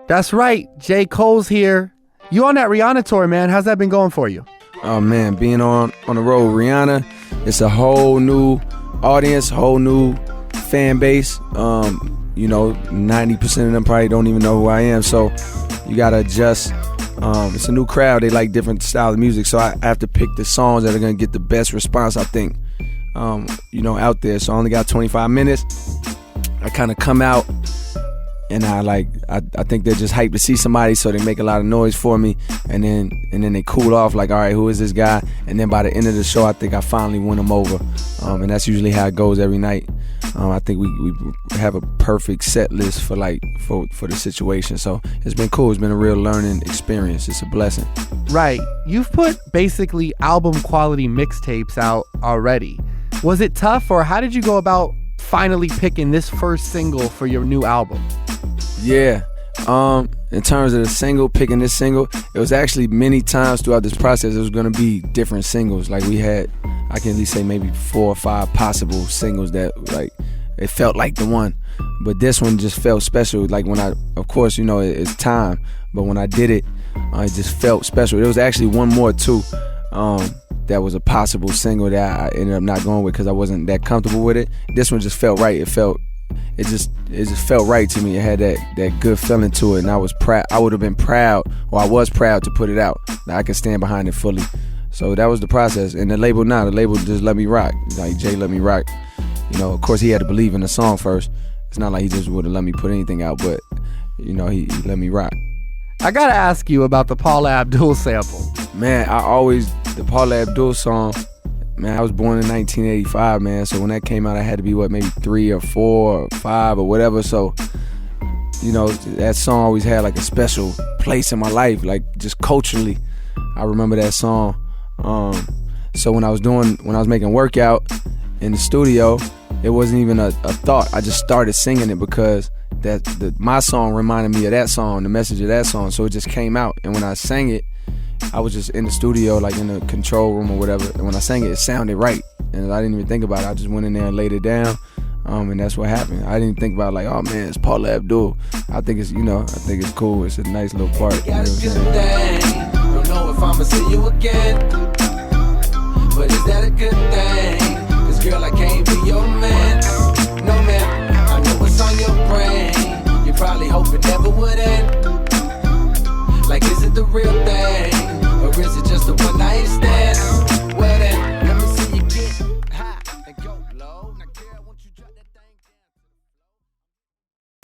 That's right. J. Cole's here. You on that Rihanna tour, man. How's that been going for you? Oh, man, being on the road with Rihanna, it's a whole new audience, whole new fan base. 90% of them probably don't even know who I am, so you got to adjust. It's a new crowd. They like different style of music, so I have to pick the songs that are going to get the best response, I think, out there. So I only got 25 minutes. I kind of come out, and I think they're just hyped to see somebody, so they make a lot of noise for me, and then they cool off, like, all right, who is this guy? And then by the end of the show, I think I finally win them over, and that's usually how it goes every night. I think we have a perfect set list for the situation, so it's been cool. It's been a real learning experience. It's a blessing. Right. You've put basically album quality mixtapes out already. Was it tough, or how did you go about finally picking this first single for your new album? Yeah. In terms of the single, picking this single, it was actually many times throughout this process it was going to be different singles. Like, we had, I can at least say maybe 4 or 5 possible singles that, like, it felt like the one. But this one just felt special. Like, when of course, it's time, but when I did it, it just felt special. There was actually one more too, that was a possible single that I ended up not going with because I wasn't that comfortable with it. This one just felt right. It just felt right to me. It had that good feeling to it, and I was proud. I would have been proud, or I was proud to put it out. I can stand behind it fully. So that was the process. And the label just let me rock. Like, Jay let me rock. Of course he had to believe in the song first. It's not like he just would have let me put anything out, but he let me rock. I gotta ask you about the Paula Abdul sample. Man, the Paula Abdul song, man, I was born in 1985, man, so when that came out I had to be maybe 3 or 4 or 5 or whatever, so that song always had like a special place in my life, like just culturally. I remember that song. So when I was making Workout in the studio, it wasn't even a thought. I just started singing it because my song reminded me of that song, the message of that song, so it just came out. And when I sang it, I was just in the studio, like in the control room or whatever, and when I sang it, it sounded right, and I didn't even think about it. I just went in there and laid it down, and that's what happened. I didn't think about like, oh man, it's Paula Abdul. I think it's cool. It's a nice little part. Got a good thing. Don't know if I'ma see you again, but is that a good thing? 'Cause girl, I can't be your man.